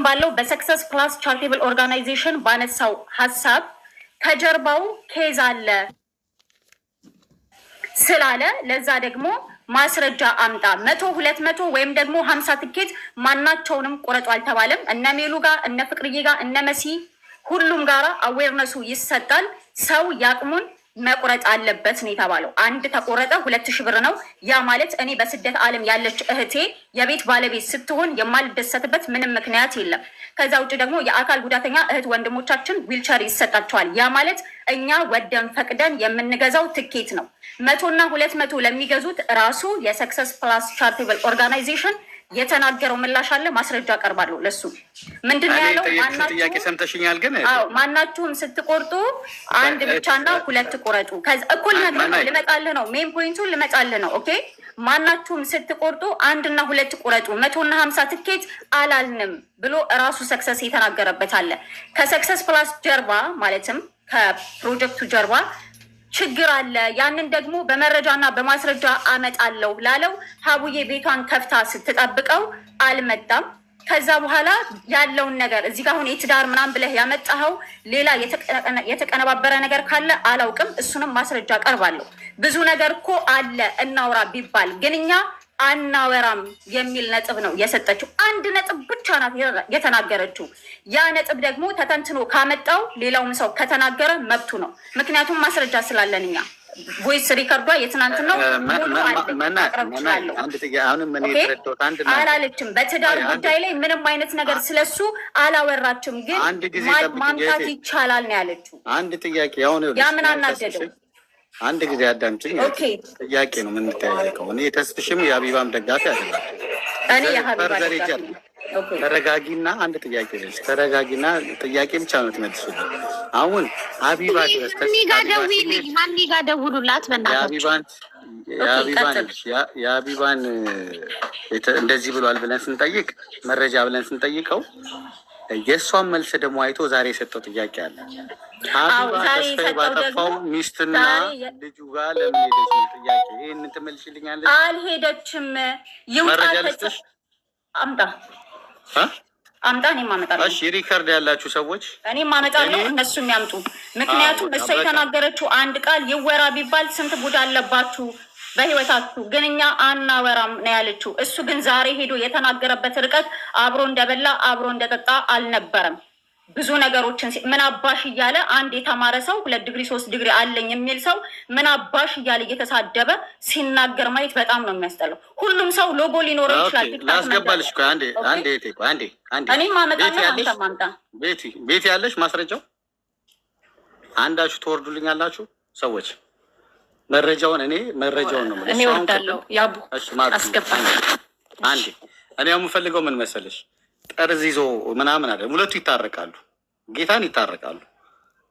ባለው በሰክሰስ ፕላስ ቻሪቴብል ኦርጋናይዜሽን ባነሳው ሀሳብ ከጀርባው ኬዝ አለ ስላለ ለዛ ደግሞ ማስረጃ አምጣ 100 200 ወይም ደግሞ 50 ትኬት ማናቸውንም ቆረጡ አልተባለም። እነ ሜሉ ጋር እነ ፍቅርዬ ጋር እነ መሲ ሁሉም ጋራ አዌርነሱ ይሰጣል። ሰው ያቅሙን መቁረጥ አለበት ነው የተባለው። አንድ ተቆረጠ 2000 ብር ነው። ያ ማለት እኔ በስደት ዓለም ያለች እህቴ የቤት ባለቤት ስትሆን የማልደሰትበት ምንም ምክንያት የለም። ከዛ ውጭ ደግሞ የአካል ጉዳተኛ እህት ወንድሞቻችን ዊልቸር ይሰጣቸዋል። ያ ማለት እኛ ወደን ፈቅደን የምንገዛው ትኬት ነው። 100 እና 200 ለሚገዙት ራሱ የሰክሰስ ፕላስ ቻሪቴብል ኦርጋናይዜሽን የተናገረው ምላሽ አለ። ማስረጃ ቀርባለሁ ለሱ። ምንድነው ያለው? ጥያቄ ሰምተሽኛል። ግን ማናችሁም ስትቆርጡ አንድ ብቻና 2 ቁረጡ። ከዛ እኩል ነገር ነው። ልመጣልህ ነው። ሜን ፖይንቱን ልመጣልህ ነው። ኦኬ ማናችሁም ስትቆርጡ 1 እና 2 ቁረጡ። 100 እና 50 ትኬት አላልንም ብሎ እራሱ ሰክሰስ የተናገረበት አለ። ከሰክሰስ ፕላስ ጀርባ ማለትም ከፕሮጀክቱ ጀርባ ችግር አለ። ያንን ደግሞ በመረጃና በማስረጃ አመጣለሁ ላለው ሀቡዬ ቤቷን ከፍታ ስትጠብቀው አልመጣም። ከዛ በኋላ ያለውን ነገር እዚህ ጋር አሁን የትዳር ምናምን ብለህ ያመጣኸው ሌላ የተቀነባበረ ነገር ካለ አላውቅም። እሱንም ማስረጃ ቀርባለሁ። ብዙ ነገር እኮ አለ እናውራ ቢባል ግን እኛ አናወራም የሚል ነጥብ ነው የሰጠችው። አንድ ነጥብ ብቻ ናት የተናገረችው። ያ ነጥብ ደግሞ ተተንትኖ ካመጣው ሌላውም ሰው ከተናገረ መብቱ ነው። ምክንያቱም ማስረጃ ስላለን እኛ ቮይስ ሪከርዷ የትናንት ነው አላለችም። በትዳር ጉዳይ ላይ ምንም አይነት ነገር ስለሱ አላወራችም። ግን ማምጣት ይቻላል ነው ያለችው። አንድ ጥያቄ ያ ምን አናደደው? አንድ ጊዜ አዳምጪኝ። ጥያቄ ነው የምንጠያየቀው። እኔ ተስፍሽም የሀቢባም ደጋፊ አይደለም። እኔ የሀቢባ ደጋፊ። ተረጋጊና አንድ ጥያቄ ነች። ተረጋጊና ጥያቄ ብቻ ነው ትመልሱልኝ። አሁን ሀቢባ ድረስ ማን ጋር ደውሉላት የሀቢባን እንደዚህ ብሏል ብለን ስንጠይቅ መረጃ ብለን ስንጠይቀው የእሷን መልስ ደግሞ አይቶ ዛሬ የሰጠው ጥያቄ አለ። ሀቢባ ተስፋዬ ባጠፋው ሚስትና ልጁ ጋር ለምን ሄደች ነው ጥያቄ። ይህን ትመልሽልኛለች? አልሄደችም። መረጃ ልስጥሽ? አምጣ እኔም አመጣለሁ። እሺ ሪከርድ ያላችሁ ሰዎች እኔም አመጣለሁ፣ እነሱ የሚያምጡ። ምክንያቱም እሷ የተናገረችው አንድ ቃል ይወራ ቢባል ስንት ጉድ አለባችሁ በህይወታችሁ። ግን እኛ አናወራም ነው ያለችው። እሱ ግን ዛሬ ሄዶ የተናገረበት ርቀት አብሮ እንደበላ አብሮ እንደጠጣ አልነበረም። ብዙ ነገሮችን ምን አባሽ እያለ አንድ የተማረ ሰው 2 ዲግሪ 3 ዲግሪ አለኝ የሚል ሰው ምን አባሽ እያለ እየተሳደበ ሲናገር ማየት በጣም ነው የሚያስጠላው። ሁሉም ሰው ሎጎ ሊኖረው ይችላል። ላስገባልሽ እኮ አንዴ እኔም አመጣለሁ። ማምጣ ቤት ያለሽ ማስረጃው አንዳችሁ ትወርዱልኛላችሁ ሰዎች። መረጃውን ነው እኔ ወርዳለሁ። ያቡ አስገባኝ። አንዴ እኔ የምፈልገው ምን መሰለሽ፣ ጠርዝ ይዞ ምናምን አለ። ሁለቱ ይታረቃሉ፣ ጌታን ይታረቃሉ።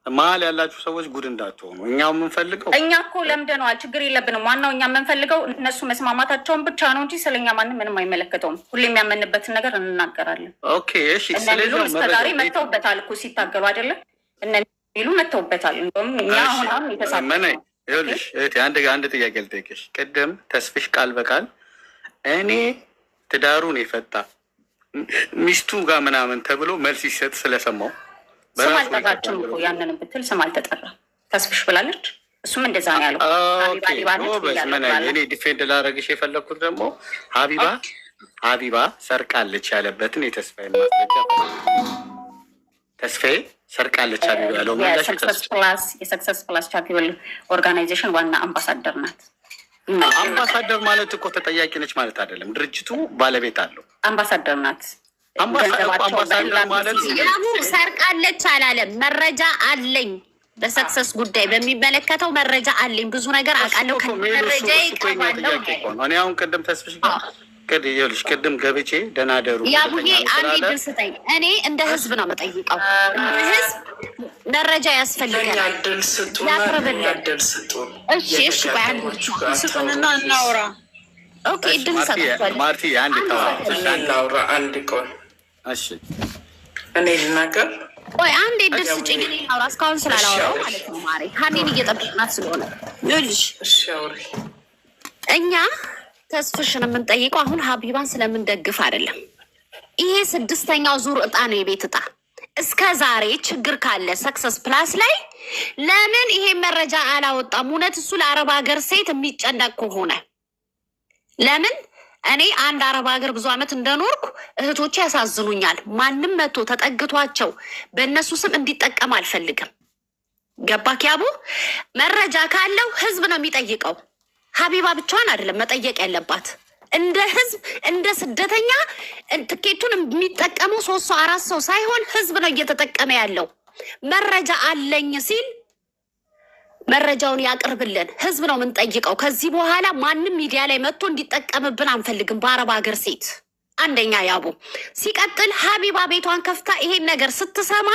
መሀል ያላችሁ ሰዎች ጉድ እንዳትሆኑ። እኛው የምንፈልገው እኛ እኮ ለምደነዋል፣ ችግር የለብንም። ዋናው እኛ የምንፈልገው እነሱ መስማማታቸውን ብቻ ነው እንጂ ስለኛ ማንም ምንም አይመለከተውም። ሁሌም ያመንበትን ነገር እንናገራለን። ኦኬ እሺ። ስለዚህ እስከዛሬ መተውበታል እኮ ሲታገሉ አይደለም እነሚሉ መተውበታል። እንደውም እኛ አሁን የተሳመነ ይኸውልሽ እህቴ አንድ ጥያቄ ልጠይቅሽ። ቅድም ተስፍሽ ቃል በቃል እኔ ትዳሩን የፈታ ሚስቱ ጋር ምናምን ተብሎ መልስ ሲሰጥ ስለሰማው ስም አልጠራችም እኮ ያንንም ብትል ስም አልተጠራም። ተስፍሽ ብላለች። እሱም እንደዛ ነው ያለው። እኔ ዲፌንድ ላደርግሽ የፈለግኩት ደግሞ ሀቢባ ሰርቃለች ያለበትን የተስፋዬ ማስረጃ ተስፋዬ ሰርቃለች ሀቢባ ያለው የሰክሰስ ፕላስ ቻሪቴብል ኦርጋናይዜሽን ዋና አምባሳደር ናት። አምባሳደር ማለት እኮ ተጠያቂ ነች ማለት አይደለም። ድርጅቱ ባለቤት አለው። አምባሳደር ናት። አምባሳደር ማለት ሰርቃለች አላለም። መረጃ አለኝ። በሰክሰስ ጉዳይ በሚመለከተው መረጃ አለኝ። ብዙ ነገር አውቃለሁ። ከመረጃ ይቀርባለሁ። እኔ አሁን ቅድም ተስፍሽ ቅድም ገብቼ ደናደሩ ያቡዬ አንድ ድል ስጠኝ። እኔ እንደ ህዝብ ነው የምጠይቀው። እንደ ህዝብ መረጃ ያስፈልጋል። እሺ ስጡንና እናውራ። ኦኬ እድል ሰጥቷል። ማርቲ አንድ ቆይ እሺ እኔ ልናገር። ቆይ አንድ እድል ስጭኝ። እኔ አውራ እስካሁን ስላላወራው ማለት ነው። ማሪ ሀኒን እየጠበቅናት ስለሆነ ይልሽ። እሺ አውሪ። እኛ ተስፍሽን የምንጠይቀው አሁን ሀቢባን ስለምንደግፍ አይደለም። ይሄ 6ኛው ዙር እጣ ነው የቤት እጣ። እስከ ዛሬ ችግር ካለ ሰክሰስ ፕላስ ላይ ለምን ይሄ መረጃ አላወጣም? እውነት እሱ ለአረብ ሀገር ሴት የሚጨነቅ ከሆነ ለምን? እኔ አንድ አረብ ሀገር ብዙ ዓመት እንደኖርኩ እህቶቼ ያሳዝኑኛል። ማንም መጥቶ ተጠግቷቸው በእነሱ ስም እንዲጠቀም አልፈልግም። ገባክ ያቡ? መረጃ ካለው ህዝብ ነው የሚጠይቀው። ሀቢባ ብቻዋን አይደለም መጠየቅ ያለባት። እንደ ህዝብ እንደ ስደተኛ ትኬቱን የሚጠቀመው 3 ሰው 4 ሰው ሳይሆን ህዝብ ነው እየተጠቀመ ያለው። መረጃ አለኝ ሲል መረጃውን ያቅርብልን። ህዝብ ነው የምንጠይቀው። ከዚህ በኋላ ማንም ሚዲያ ላይ መጥቶ እንዲጠቀምብን አንፈልግም በአረብ ሀገር ሴት። አንደኛ ያቡ። ሲቀጥል ሀቢባ ቤቷን ከፍታ ይሄን ነገር ስትሰማ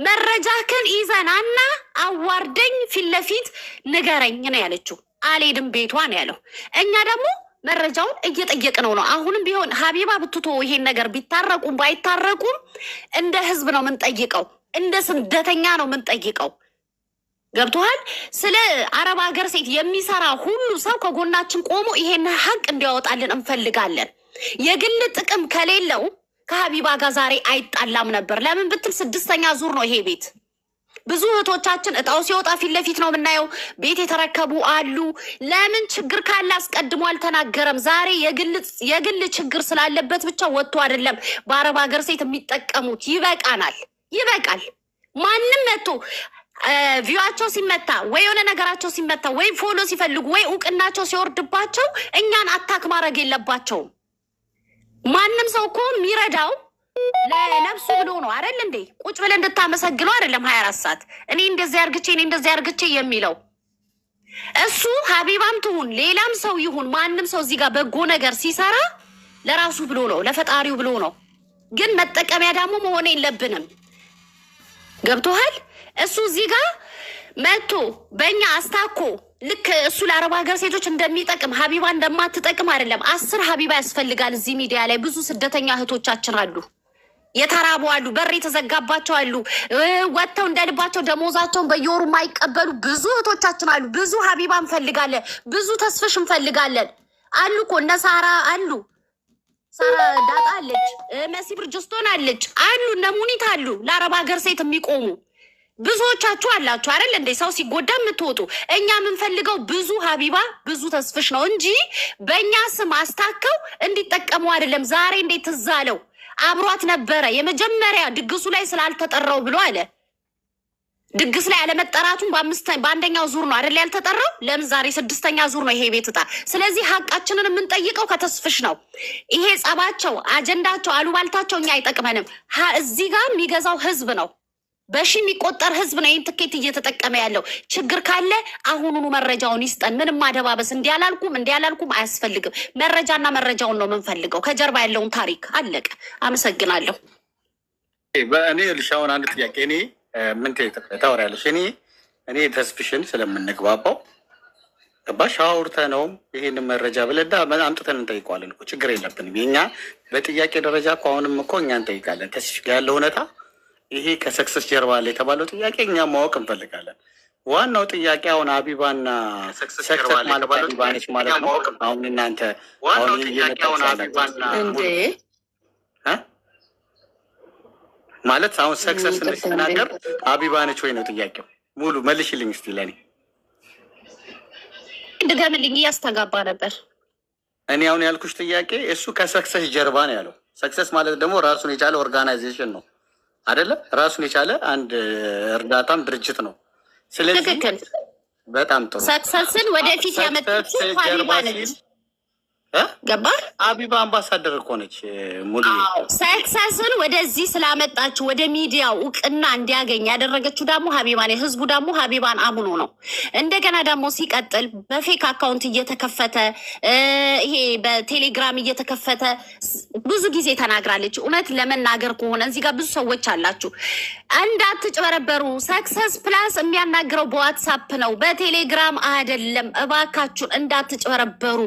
መረጃክን ይዘናና አዋርደኝ ፊት ለፊት ንገረኝ ነው ያለችው። አልሄድም ቤቷ ነው ያለው። እኛ ደግሞ መረጃውን እየጠየቅነው ነው። አሁንም ቢሆን ሀቢባ ብትቶ ይሄን ነገር ቢታረቁም ባይታረቁም እንደ ህዝብ ነው የምንጠይቀው። እንደ ስደተኛ ነው የምንጠይቀው። ገብቶሃል? ስለ አረብ ሀገር ሴት የሚሰራ ሁሉ ሰው ከጎናችን ቆሞ ይሄን ሀቅ እንዲያወጣልን እንፈልጋለን። የግል ጥቅም ከሌለው ከሀቢባ ጋር ዛሬ አይጣላም ነበር። ለምን ብትል 6ኛ ዙር ነው ይሄ ቤት። ብዙ እህቶቻችን እጣው ሲወጣ ፊት ለፊት ነው የምናየው። ቤት የተረከቡ አሉ። ለምን ችግር ካለ አስቀድሞ አልተናገረም? ዛሬ የግል ችግር ስላለበት ብቻ ወጥቶ አይደለም በአረብ ሀገር ሴት የሚጠቀሙት። ይበቃናል፣ ይበቃል። ማንም መጥቶ ቪዋቸው ሲመታ ወይ የሆነ ነገራቸው ሲመታ ወይ ፎሎ ሲፈልጉ ወይ እውቅናቸው ሲወርድባቸው እኛን አታክ ማድረግ የለባቸውም። ማንም ሰው እኮ የሚረዳው ለነፍሱ ብሎ ነው አይደል እንዴ? ቁጭ ብለን እንድታመሰግነው አይደለም 24 ሰዓት እኔ እንደዚህ አርግቼ የሚለው እሱ። ሀቢባም ትሁን ሌላም ሰው ይሁን ማንም ሰው እዚህ ጋር በጎ ነገር ሲሰራ ለራሱ ብሎ ነው፣ ለፈጣሪው ብሎ ነው። ግን መጠቀሚያ ደግሞ መሆን የለብንም። ገብቶሃል? እሱ እዚህ ጋር መጥቶ በእኛ አስታኮ ልክ እሱ ለአረብ ሀገር ሴቶች እንደሚጠቅም ሀቢባ እንደማትጠቅም አይደለም። 10 ሀቢባ ያስፈልጋል። እዚህ ሚዲያ ላይ ብዙ ስደተኛ እህቶቻችን አሉ፣ የተራቡ አሉ፣ በር የተዘጋባቸው አሉ፣ ወጥተው እንደልባቸው ደሞዛቸውን በየወሩ የማይቀበሉ ብዙ እህቶቻችን አሉ። ብዙ ሀቢባ እንፈልጋለን፣ ብዙ ተስፍሽ እንፈልጋለን። አሉ እኮ እነ ሳራ አሉ፣ ሳራ ዳጣ አለች፣ መሲ ብርጅስቶን አለች፣ አሉ እነ ሙኒት አሉ። ለአረብ ሀገር ሴት የሚቆሙ ብዙዎቻችሁ አላችሁ አይደል እንዴ? ሰው ሲጎዳ የምትወጡ። እኛ የምንፈልገው ብዙ ሀቢባ ብዙ ተስፍሽ ነው እንጂ በእኛ ስም አስታከው እንዲጠቀሙ አይደለም። ዛሬ እንዴት ትዝ አለው? አብሯት ነበረ የመጀመሪያ ድግሱ ላይ ስላልተጠራው ብሎ አለ። ድግስ ላይ አለመጠራቱን በአንደኛው ዙር ነው አይደል ያልተጠራው? ለምን ዛሬ 6ኛ ዙር ነው ይሄ ቤት እጣ። ስለዚህ ሀቃችንን የምንጠይቀው ከተስፍሽ ነው። ይሄ ጸባቸው፣ አጀንዳቸው፣ አሉባልታቸው እኛ አይጠቅመንም። እዚህ ጋር የሚገዛው ህዝብ ነው። በሺ የሚቆጠር ህዝብ ነው ይህን ትኬት እየተጠቀመ ያለው። ችግር ካለ አሁኑኑ መረጃውን ይስጠን። ምንም ማደባበስ እንዲያላልኩም አያስፈልግም። መረጃና መረጃውን ነው የምንፈልገው፣ ከጀርባ ያለውን ታሪክ። አለቀ። አመሰግናለሁ። እኔ ልሻውን አንድ ጥያቄ እኔ ምን ታወሪያለሽ? እኔ ተስፍሽን ስለምንግባባው ገባሽ? አውርተነውም ይሄንን መረጃ ብለዳ አምጥተን እንጠይቀዋለን እኮ ችግር የለብንም። የኛ በጥያቄ ደረጃ እኮ አሁንም እኮ እኛ እንጠይቃለን። ተስፍሽ ጋር ያለው እውነታ ይሄ ከሰክሰስ ጀርባ ላይ የተባለው ጥያቄ እኛ ማወቅ እንፈልጋለን። ዋናው ጥያቄ አሁን ሀቢባና ሰክሰስ ማለት ሀቢባነች ማለት ነው። አሁን እናንተ አሁን ማለት አሁን ሰክሰስ እንድትናገር ሀቢባነች ወይ ነው ጥያቄው። ሙሉ መልሽልኝ እስቲ ለኔ ድገምልኝ። እያስተጋባ ነበር። እኔ አሁን ያልኩሽ ጥያቄ እሱ ከሰክሰስ ጀርባ ነው ያለው። ሰክሰስ ማለት ደግሞ ራሱን የቻለ ኦርጋናይዜሽን ነው አይደለም? ራሱን የቻለ አንድ እርዳታም ድርጅት ነው። ስለዚህ በጣም ጥሩ ሰክሰስን ወደፊት ያመጣችው ሀቢባ ነች። ገባ? ሀቢባ አምባሳደር እኮ ነች። ሙሉ ሰክሰስን ወደዚህ ስላመጣችው ወደ ሚዲያው እውቅና እንዲያገኝ ያደረገችው ደግሞ ሀቢባ ነች። ህዝቡ ደግሞ ሀቢባን አምኖ ነው። እንደገና ደግሞ ሲቀጥል በፌክ አካውንት እየተከፈተ ይሄ በቴሌግራም እየተከፈተ ብዙ ጊዜ ተናግራለች። እውነት ለመናገር ከሆነ እዚህ ጋር ብዙ ሰዎች አላችሁ እንዳትጭበረበሩ። ሰክሰስ ፕላስ የሚያናግረው በዋትሳፕ ነው፣ በቴሌግራም አይደለም። እባካችሁን እንዳትጭበረበሩ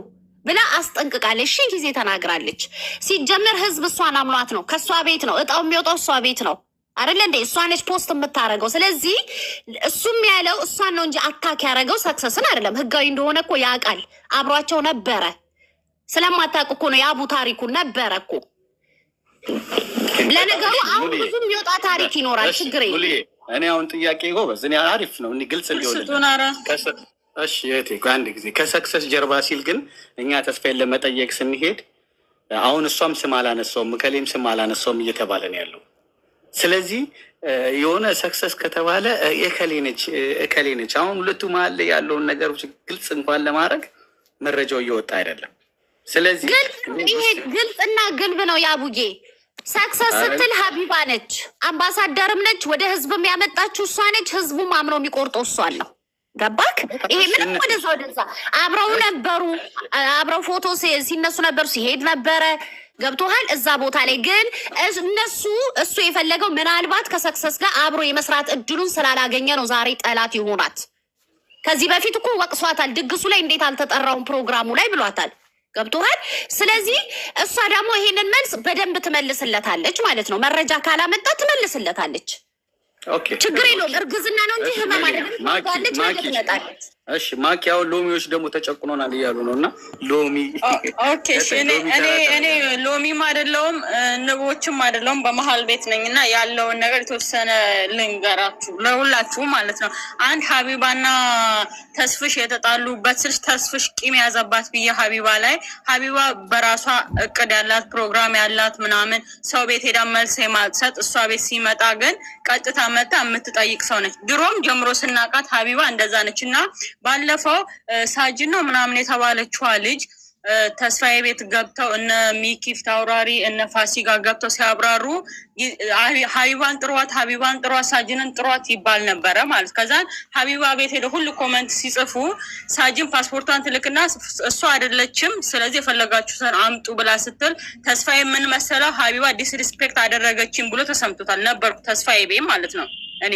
ብላ አስጠንቅቃለች። ሺህ ጊዜ ተናግራለች። ሲጀመር ህዝብ እሷን አምኗት ነው። ከእሷ ቤት ነው እጣው የሚወጣው፣ እሷ ቤት ነው አይደለ እንዴ? እሷ ነች ፖስት የምታደርገው። ስለዚህ እሱም ያለው እሷን ነው እንጂ አታክ ያደረገው ሰክሰስን አይደለም። ህጋዊ እንደሆነ እኮ ያውቃል። አብሯቸው ነበረ። ስለማታውቅ እኮ ነው የአቡ ታሪኩ ነበረ እኮ። ለነገሩ አሁን ብዙ የሚወጣ ታሪክ ይኖራል። ችግር የለም። እኔ አሁን ጥያቄ ጎበዝ፣ እኔ አሪፍ ነው እኔ ግልጽ እንዲሆን። እሺ እህቴ አንድ ጊዜ ከሰክሰስ ጀርባ ሲል ግን እኛ ተስፋዬን ለመጠየቅ ስንሄድ አሁን እሷም ስም አላነሳውም እከሌም ስም አላነሳውም እየተባለ ነው ያለው። ስለዚህ የሆነ ሰክሰስ ከተባለ እከሌ ነች። አሁን ሁለቱ መሀል ላይ ያለውን ነገሮች ግልጽ እንኳን ለማድረግ መረጃው እየወጣ አይደለም። ስለዚህ ይሄ ግልጽና ግልብ ነው። ያቡጌ ሰክሰስ ስትል ሀቢባ ነች፣ አምባሳደርም ነች፣ ወደ ህዝብም ያመጣችው እሷ ነች። ህዝቡም አምነው የሚቆርጠው እሷን ነው። ገባክ? ይሄ ምንም ወደዛ አብረው ነበሩ፣ አብረው ፎቶ ሲነሱ ነበሩ፣ ሲሄድ ነበረ። ገብቶሃል? እዛ ቦታ ላይ ግን እሱ የፈለገው ምናልባት ከሰክሰስ ጋር አብሮ የመስራት እድሉን ስላላገኘ ነው ዛሬ ጠላት ይሆናት። ከዚህ በፊት እኮ ወቅሷታል። ድግሱ ላይ እንዴት አልተጠራውም ፕሮግራሙ ላይ ብሏታል። ገብቶሃል? ስለዚህ እሷ ደግሞ ይሄንን መልስ በደንብ ትመልስለታለች ማለት ነው። መረጃ ካላመጣ ትመልስለታለች። ችግር የለውም። እርግዝና ነው እንጂ ህመም አይደለም። ትመጣለች። እሺ ማኪ፣ አሁን ሎሚዎች ደግሞ ተጨቁኖናል እያሉ ነው። እና ሎሚ ኦኬ፣ እኔ ሎሚም አይደለውም ንቦችም አይደለውም፣ በመሀል ቤት ነኝ እና ያለውን ነገር የተወሰነ ልንገራችሁ ለሁላችሁ ማለት ነው። አንድ ሀቢባና ተስፍሽ የተጣሉበት ስልሽ ተስፍሽ ቂም ያዘባት ብዬ ሀቢባ በራሷ እቅድ ያላት ፕሮግራም ያላት ምናምን ሰው ቤት ሄዳ መልስ የማትሰጥ እሷ ቤት ሲመጣ ግን ቀጥታ መታ የምትጠይቅ ሰው ነች። ድሮም ጀምሮ ስናቃት ሀቢባ እንደዛ ነች እና ባለፈው ሳጅን ነው ምናምን የተባለችዋ ልጅ ተስፋዬ ቤት ገብተው እነ ሚኪ ፊታውራሪ እነ ፋሲካ ገብተው ሲያብራሩ ሀቢባን ጥሯት ሳጅንን ጥሯት ይባል ነበረ ማለት። ከዛን ሀቢባ ቤት ሄደ ሁሉ ኮመንት ሲጽፉ ሳጅን ፓስፖርቷን ትልክና እሷ አይደለችም ስለዚህ የፈለጋችሁትን አምጡ ብላ ስትል ተስፋዬ ምን መሰለው ሀቢባ ዲስሪስፔክት አደረገችም ብሎ ተሰምቶታል። ነበርኩ ተስፋዬ ቤት ማለት ነው እኔ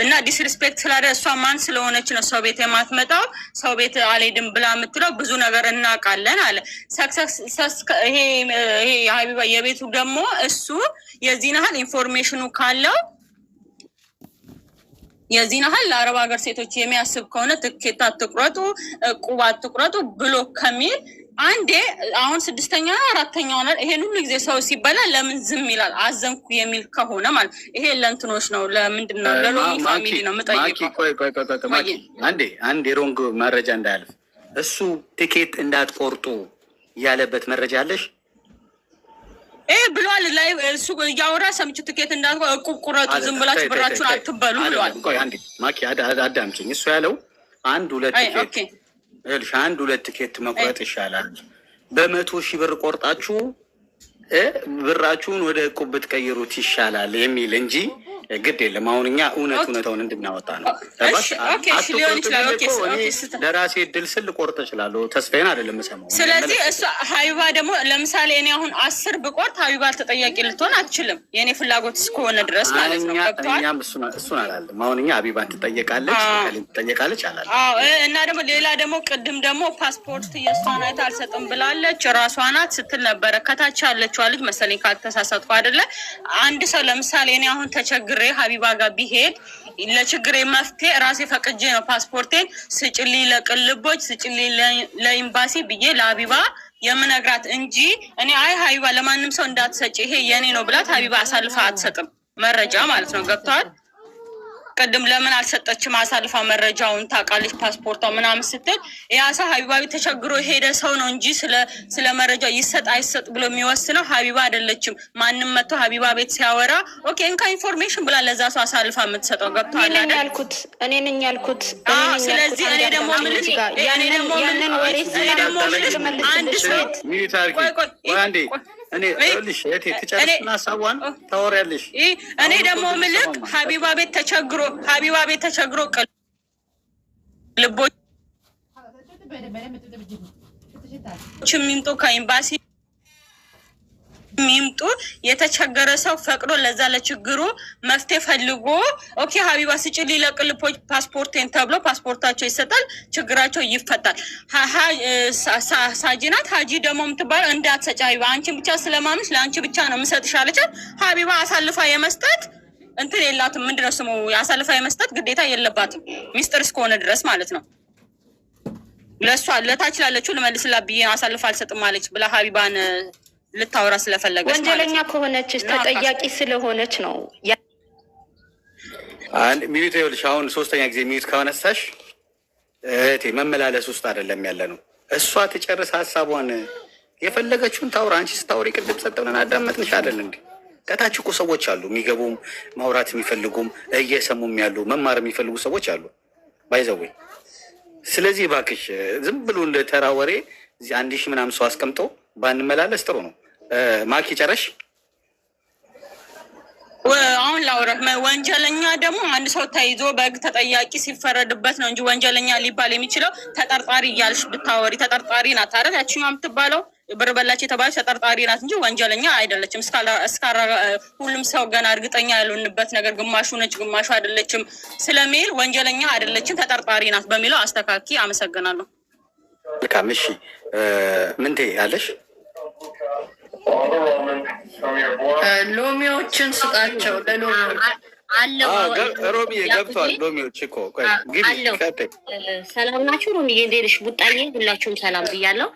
እና ዲስሪስፔክት ስላደ እሷ ማን ስለሆነች ነው ሰው ቤት የማትመጣው ሰው ቤት አልሄድም ብላ የምትለው ብዙ ነገር እናውቃለን አለ። ይሄ ሀቢባ የቤቱ ደግሞ እሱ የዚህን ያህል ኢንፎርሜሽኑ ካለው የዚህን ያህል ለአረብ ሀገር ሴቶች የሚያስብ ከሆነ ትኬት አትቁረጡ፣ ዕቁብ አትቁረጡ ብሎ ከሚል አንዴ አሁን 6ኛ 4ኛ ሆነ። ይሄን ሁሉ ጊዜ ሰው ሲበላ ለምን ዝም ይላል? አዘንኩ የሚል ከሆነ ማለት ይሄ ለእንትኖች ነው። ለምንድን ነው ለሎሚ ፋሚሊ ነው የምጠይቀው። አንዴ ሮንግ መረጃ እንዳያልፍ እሱ ቲኬት እንዳትቆርጡ ያለበት መረጃ አለሽ? ብሏል ላይ እሱ እያወራ ሰምቼ ትኬት እንዳትቆርጡ ዕቁብ ቁረጡ፣ ዝም ብላችሁ ብራችሁን አትበሉ ብሏል። አንዴ ማኪ አዳምጪኝ። እሱ ያለው 1-2 ቲኬት እልሽ 1-2 ቲኬት መቁረጥ ይሻላል። በ100,000 ብር ቆርጣችሁ ብራችሁን ወደ ዕቁብ ብትቀይሩት ይሻላል የሚል እንጂ ግድ የለም። አሁን እኛ እውነታውን እንድናወጣ ነው። ለራሴ እድል ስል ቆርጥ እችላለሁ። ተስፋዬን አይደለም የምሰማው። ስለዚህ እሱ ሀቢባ ደግሞ ለምሳሌ እኔ አሁን 10 ብቆርጥ ሀቢባ ተጠያቂ ልትሆን አትችልም። የእኔ ፍላጎት እስከሆነ ድረስ ማለት ነው። እኛም እሱን አላለም። አሁን እኛ ሀቢባን ትጠየቃለች አላለ። እና ደግሞ ሌላ ደግሞ ቅድም ደግሞ ፓስፖርት የእሷን አይታ አልሰጥም ብላለች። ራሷ ናት ስትል ነበረ። ከታች ያለችዋ ልጅ መሰለኝ ካልተሳሳትኩ አይደለ። አንድ ሰው ለምሳሌ እኔ አሁን ተቸግሬ ሀቢባ ጋር ቢሄድ ለችግሬ መፍትሄ ራሴ ፈቅጄ ነው ፓስፖርቴን ስጭልኝ ለቅልቦች ስጭልኝ ለኤምባሲ ብዬ ለሀቢባ የምነግራት እንጂ እኔ ሀቢባ ለማንም ሰው እንዳትሰጭ ይሄ የኔ ነው ብላት ሀቢባ አሳልፋ አትሰጥም። መረጃ ማለት ነው። ገብተዋል። ቅድም ለምን አልሰጠችም አሳልፋ መረጃውን ታውቃለች ፓስፖርቷ ምናምን ስትል ያ ሰው ሀቢባ ቤት ተቸግሮ ሄደ ሰው ነው እንጂ ስለ መረጃ ይሰጥ አይሰጥ ብሎ የሚወስነው ሀቢባ አይደለችም። ማንም መጥቶ ሀቢባ ቤት ሲያወራ ኦኬ እንካ ኢንፎርሜሽን ብላ ለዛ ሰው አሳልፋ የምትሰጠው። ገብቷል አይደል? እኔ ነኝ ያልኩት። ስለዚህ እኔ ደግሞ ምን አንድ ሰው እኔ ደግሞ ምልክ ሀቢባ ቤት ተቸግሮ ልቦች የሚምጡ ከኤምባሲ የሚምጡ የተቸገረ ሰው ፈቅዶ ለዛ ለችግሩ መፍትሄ ፈልጎ ኦኬ ሀቢባ ስጭልኝ ለቅልቦች ፓስፖርቴን ተብሎ ፓስፖርታቸው ይሰጣል፣ ችግራቸው ይፈታል። ሳጂናት ሀጂ ደግሞ የምትባለው እንዳትሰጭ ሀቢባ አንቺን ብቻ ስለማምንሽ ለአንቺ ብቻ ነው የምሰጥሽ አለቻት። ሀቢባ አሳልፋ የመስጠት እንትን የላትም። ምንድነው ስሙ? አሳልፋ የመስጠት ግዴታ የለባትም ሚስጥር እስከሆነ ድረስ ማለት ነው። ለእሷ ለታች ላለችው ልመልስላት ብዬ አሳልፋ አልሰጥም አለች ብላ ሀቢባን ልታወራ ስለፈለገች ወንጀለኛ ከሆነች ተጠያቂ ስለሆነች ነው። አንድ ሚኒት ይኸውልሽ፣ አሁን 3ኛ ጊዜ ሚኒት ካነሳሽ እህቴ መመላለስ ውስጥ አይደለም ያለ ነው። እሷ ትጨርስ ሀሳቧን፣ የፈለገችውን ታውራ። አንቺ ስታወሪ ቅድም ጸጥ ብለን አዳመጥንሽ አይደል እንዴ? ከታች እኮ ሰዎች አሉ፣ የሚገቡም ማውራት የሚፈልጉም እየሰሙም ያሉ መማር የሚፈልጉ ሰዎች አሉ ባይዘዌ። ስለዚህ እባክሽ ዝም ብሎ እንደ ተራ ወሬ እዚህ 1000 ምናምን ሰው አስቀምጦ ባንመላለስ ጥሩ ነው። ማኪ ጨረሽ? አሁን ላውራ። ወንጀለኛ ደግሞ አንድ ሰው ተይዞ በህግ ተጠያቂ ሲፈረድበት ነው እንጂ ወንጀለኛ ሊባል የሚችለው ተጠርጣሪ እያልሽ ብታወሪ፣ ተጠርጣሪ ናት አይደል? ያቺኛዋ የምትባለው ብር በላች የተባለች ተጠርጣሪ ናት እንጂ ወንጀለኛ አይደለችም። ሁሉም ሰው ገና እርግጠኛ ያልሆንበት ነገር ግማሹ ነች ግማሹ አይደለችም ስለሚል ወንጀለኛ አይደለችም ተጠርጣሪ ናት በሚለው አስተካኪ። አመሰግናለሁ። ልካም። እሺ ምንቴ ያለሽ? ሎሚዎችን ስጣቸው። ሮሚ ገብቷል። ሎሚዎች እኮ ሰላም ናችሁ? ሮሚዬ እንዴት ነሽ? ቡጣዬ ሁላችሁም ሰላም ብያለሁ።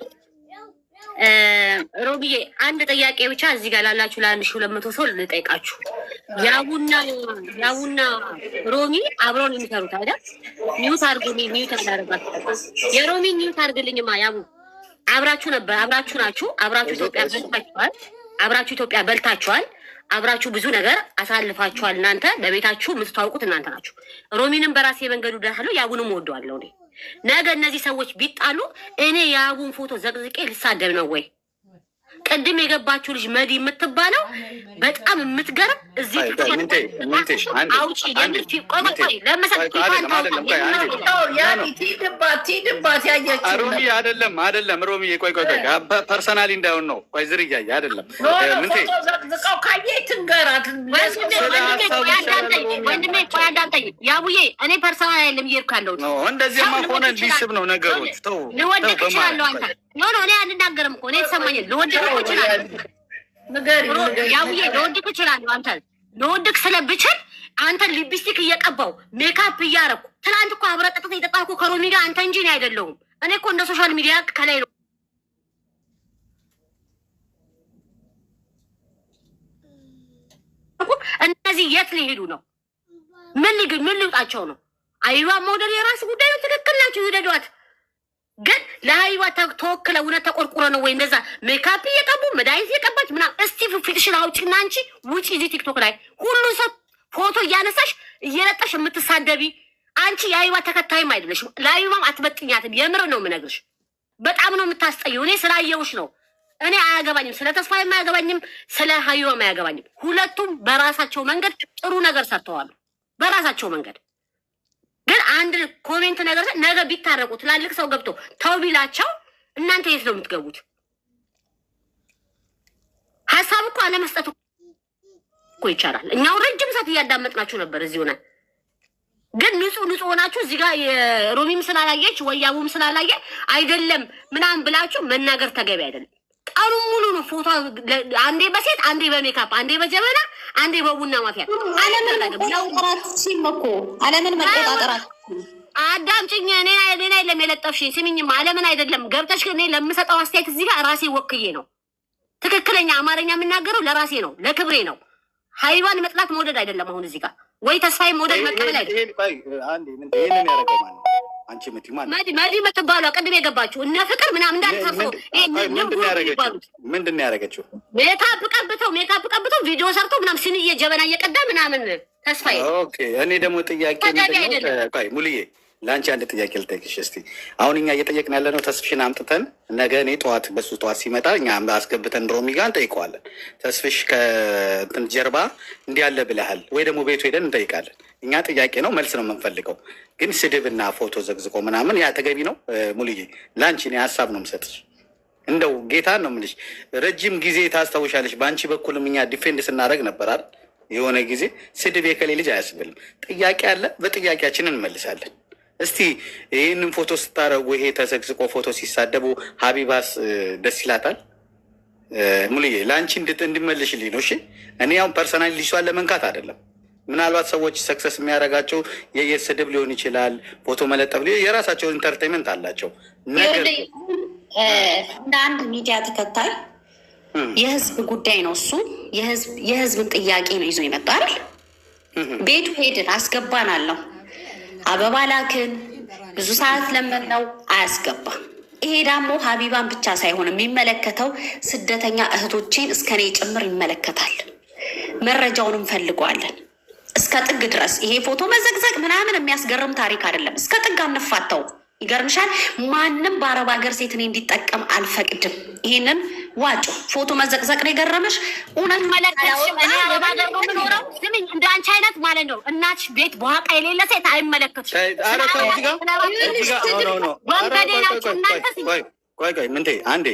ሮሚዬ አንድ ጥያቄ ብቻ እዚህ ጋር ላላችሁ ለ1200 ሰው ልጠይቃችሁ። ያቡና ሮሚ አብረውን የሚሰሩት አይደል? ኒውት አድርጉልኝ። ኒውት አላደረጋችሁ። የሮሚ ኒውት አድርግልኝማ። ያቡ አብራችሁ ነበር፣ አብራችሁ ናችሁ፣ አብራችሁ ኢትዮጵያ በልታችኋል፣ አብራችሁ ኢትዮጵያ በልታችኋል፣ አብራችሁ ብዙ ነገር አሳልፋችኋል። እናንተ በቤታችሁ የምትታወቁት እናንተ ናችሁ። ሮሚንም በራሴ መንገዱ ደህሎ ያቡንም ወደዋለሁ እኔ። ነገ እነዚህ ሰዎች ቢጣሉ እኔ የአቡን ፎቶ ዘቅዝቄ ልሳደብ ነው ወይ? ቅድም የገባችሁ ልጅ መዲ የምትባለው በጣም የምትገርም እዚህ አይደለም ሮሚ ቆይ ፐርሰናሊ እንዳይሆን ነው። ቆይ ዝርያ አይደለም ወንድሜ ቆይ አዳምጠኝ ያቡዬ። እኔ ፐርሰናል አይደለም እየሄድኩ ያለሁት። እንደዚህማ ከሆነ ሊስብ ነው ነገሮች። ተው ልወድቅ እችላለሁ። አንተ ኖ እኔ አንናገርም እኮ እኔ የተሰማኝን ልወድቅ እችላለሁ። ያቡዬ ልወድቅ እችላለሁ። አንተ ልወድቅ ስለብችል አንተ ሊፕስቲክ እየቀባው ሜካፕ እያረኩ ትናንት እኮ አብረን ጠጥተን የጠጣኩ ከሮሚ ጋር አንተ እንጂ እኔ አይደለሁም። እኔ እኮ እንደ ሶሻል ሚዲያ ከላይ ነው። እነዚህ የት ሊሄዱ ነው? ምን ሊውጣቸው ነው? አይዋ መውደድ የራስ ጉዳይ ነው። ትክክል ናቸው፣ ይውደዷት። ግን ለሀይዋ ተወክለ እውነት ተቆርቁረ ነው ወይ እንደዛ ሜካፕ እየቀቡ መድኃኒት እየቀባች ምናምን? እስቲ ፊትሽን አውጪና አንቺ ውጪ እዚህ ቲክቶክ ላይ ሁሉ ሰው ፎቶ እያነሳሽ እየለጠሽ የምትሳደቢ አንቺ የሀይዋ ተከታይም አይደለሽም። ለሀይዋም አትበጥኛትም። የምር ነው የምነግርሽ። በጣም ነው የምታስጠየው። እኔ ስላየውሽ ነው። እኔ አያገባኝም፣ ስለ ተስፋዬም አያገባኝም፣ ስለ ሀይዋም አያገባኝም። ሁለቱም በራሳቸው መንገድ ጥሩ ነገር ሰርተዋል፣ በራሳቸው መንገድ። ግን አንድ ኮሜንት ነገር ነገ ቢታረቁ ትላልቅ ሰው ገብቶ ተው ቢላቸው እናንተ የት ነው የምትገቡት? ሀሳብ እኮ አለመስጠት እኮ ይቻላል። እኛው ረጅም ሰዓት እያዳመጥናችሁ ነበር እዚህ ሆነ። ግን ንጹህ ሆናችሁ እዚህ ጋር የሮሚም ስላላየች ወያቡም ስላላየ አይደለም ምናምን ብላችሁ መናገር ተገቢ አይደለም። ቀኑ ሙሉ ነው ፎቶ፣ አንዴ በሴት አንዴ በሜካፕ አንዴ በጀበና አንዴ በቡና ማፊያ። አለምን መቆጣጠራት አዳምጪኝ። እኔ አይደለም የለጠፍሽኝ። ስሚኝማ አለምን አይደለም ገብተሽ እኔ ለምሰጠው አስተያየት እዚህ ጋር ራሴ ወክዬ ነው። ትክክለኛ አማርኛ የምናገረው ለራሴ ነው፣ ለክብሬ ነው። ሀይባን መጥላት መውደድ አይደለም። አሁን እዚህ ጋር ወይ ተስፋዬ መውደድ መቀበል አይደለም። መዲ የምትባሏ ቅድም የገባችሁ እነ ፍቅር ምናምን እንዳልተፈው ምንድን ነው ያደረገችው? ሜካፕ ቀብተው ቪዲዮ ሰርተው ምናምን ስንዬ ጀበና እየቀዳ ምናምን ተስፋዬ። እኔ ደግሞ ጥያቄ ሙሉዬ ለአንቺ አንድ ጥያቄ ልጠይቅሽ እስቲ። አሁን እኛ እየጠየቅን ያለ ነው ተስፍሽን አምጥተን ነገ እኔ በሱ ጠዋት ሲመጣ እኛ አስገብተን ሮሚ ጋር እንጠይቀዋለን። ተስፍሽ ከእንትን ጀርባ እንዲህ ያለ ብለሃል ወይ ደግሞ ቤቱ ሄደን እንጠይቃለን። እኛ ጥያቄ ነው መልስ ነው የምንፈልገው። ግን ስድብና ፎቶ ዘግዝቆ ምናምን ያ ተገቢ ነው? ሙሉዬ ለአንቺ እኔ ሀሳብ ነው የምሰጥሽ። እንደው ጌታን ነው የምልሽ። ረጅም ጊዜ ታስታውሻለሽ፣ በአንቺ በኩልም እኛ ዲፌንድ ስናደርግ ነበር አይደል? የሆነ ጊዜ ስድብ የከሌ ልጅ አያስብልም። ጥያቄ አለ፣ በጥያቄያችን እንመልሳለን። እስቲ ይህንን ፎቶ ስታደርጉ ይሄ ተዘግዝቆ ፎቶ ሲሳደቡ ሀቢባስ ደስ ይላታል? ሙሉዬ ለአንቺ እንድመልሽልኝ ነው። እሺ እኔ ያው ፐርሰናሊ ልጅቷን ለመንካት አይደለም። ምናልባት ሰዎች ሰክሰስ የሚያደርጋቸው የስድብ ሊሆን ይችላል፣ ፎቶ መለጠፍ የራሳቸው ኢንተርቴንመንት አላቸው። ነገር እንደ አንድ ሚዲያ ተከታይ የህዝብ ጉዳይ ነው እሱ። የህዝብን ጥያቄ ነው ይዞ የመጣ አይደል? ቤቱ ሄድን አስገባን አለው። አበባ ላክን፣ ብዙ ሰዓት ለምን ነው አያስገባም። ይሄ ደግሞ ሀቢባን ብቻ ሳይሆን የሚመለከተው ስደተኛ እህቶቼን እስከኔ ጭምር ይመለከታል። መረጃውን እንፈልገዋለን እስከ ጥግ ድረስ። ይሄ ፎቶ መዘግዘግ ምናምን የሚያስገርም ታሪክ አይደለም። እስከ ጥግ አንፋታው። ይገርምሻል፣ ማንም በአረብ ሀገር ሴት እኔ እንዲጠቀም አልፈቅድም። ይሄንን ዋጮ ፎቶ መዘቅዘቅ ነው የገረመሽ? እውነት መለከትሽም እኔ አረብ ሀገር ነው የምኖረው። ስሚኝ፣ እንደ አንቺ አይነት ማለት ነው እናትሽ ቤት በዋቃ የሌለ ሴት አይመለከትሽም። ቆይ ምንቴ አንዴ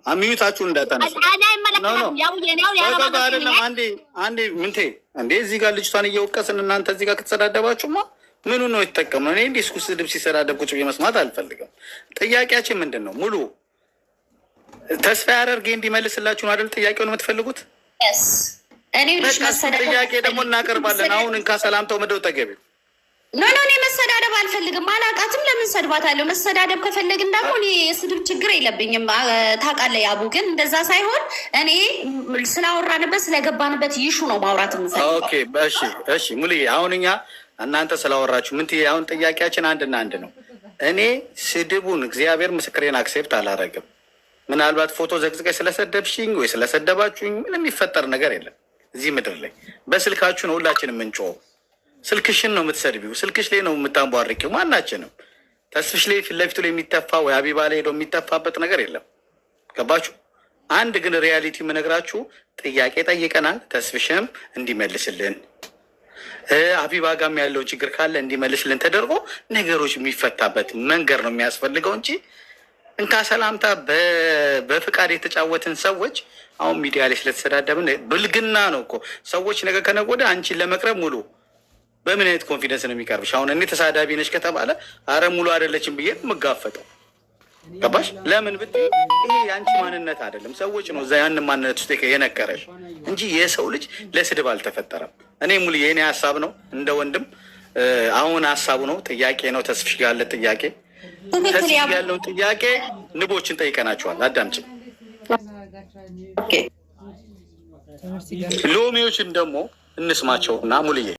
አሚዩታችሁን እንዳታነሱ። አንዴ ምንቴ እንዴ እዚህ ጋር ልጅቷን እየወቀስን እናንተ እዚህ ጋር ከተሰዳደባችሁማ ምኑ ነው የተጠቀምነው? እኔ እንዲህ ስድብ ሲሰዳደብ ቁጭ ብዬ መስማት አልፈልግም። ጥያቄያችን ምንድን ነው? ሙሉ ተስፋ ያደርጌ እንዲመልስላችሁ አይደል ጥያቄውን የምትፈልጉት? ጥያቄ ደግሞ እናቀርባለን። አሁን እንካ ሰላምታው መደው ተገቢው ኖ እኔ መሰዳደብ አልፈልግም። አላቃትም። ለምን ሰድባታለሁ? መሰዳደብ ከፈለግን ደግሞ እኔ የስድብ ችግር የለብኝም። ታውቃለህ ያቡ። ግን እንደዛ ሳይሆን እኔ ስላወራንበት ስለገባንበት ይሹ ነው ማውራት የምፈልገው። ኦኬ እሺ ሙሉዬ፣ አሁን እኛ እናንተ ስላወራችሁ ምን አሁን ጥያቄያችን አንድና አንድ ነው። እኔ ስድቡን እግዚአብሔር ምስክሬን አክሴፕት አላረግም። ምናልባት ፎቶ ዘግዝቀኝ ስለሰደብሽኝ ወይ ስለሰደባችሁኝ ምንም የሚፈጠር ነገር የለም እዚህ ምድር ላይ። በስልካችሁ ነው ሁላችንም የምንጮኸው። ስልክሽን ነው የምትሰድቢው፣ ስልክሽ ላይ ነው የምታንቧርቂው። ማናችንም ተስፍሽ ላይ ፊት ለፊቱ ላይ የሚተፋ ወይ ሀቢባ ላይ ሄዶ የሚተፋበት ነገር የለም። ገባችሁ? አንድ ግን ሪያሊቲ የምነግራችሁ ጥያቄ ጠይቀናል። ተስፍሽንም እንዲመልስልን ሀቢባ ጋም ያለውን ችግር ካለ እንዲመልስልን ተደርጎ ነገሮች የሚፈታበት መንገድ ነው የሚያስፈልገው እንጂ እንካ ሰላምታ በፍቃድ የተጫወትን ሰዎች አሁን ሚዲያ ላይ ስለተሰዳደብን ብልግና ነው እኮ። ሰዎች ነገ ከነገ ወዲያ አንቺን ለመቅረብ ሙሉ በምን አይነት ኮንፊደንስ ነው የሚቀርብሽ? አሁን እኔ ተሳዳቢ ነች ከተባለ አረ ሙሉ አይደለችም ብዬ የምጋፈጠው ገባሽ? ለምን ብትይ ይሄ የአንቺ ማንነት አይደለም። ሰዎች ነው እዛ ያንን ማንነት ውስጥ የነከረሽ እንጂ የሰው ልጅ ለስድብ አልተፈጠረም። እኔ ሙሉ የእኔ ሀሳብ ነው እንደ ወንድም አሁን ሀሳቡ ነው ጥያቄ ነው። ተስፍሽ ጋር ያለ ጥያቄ ተስፍሽ ያለውን ጥያቄ ንቦችን ጠይቀናቸዋል። አዳምጪኝ። ሎሚዎችን ደግሞ እንስማቸው እና ሙሉዬ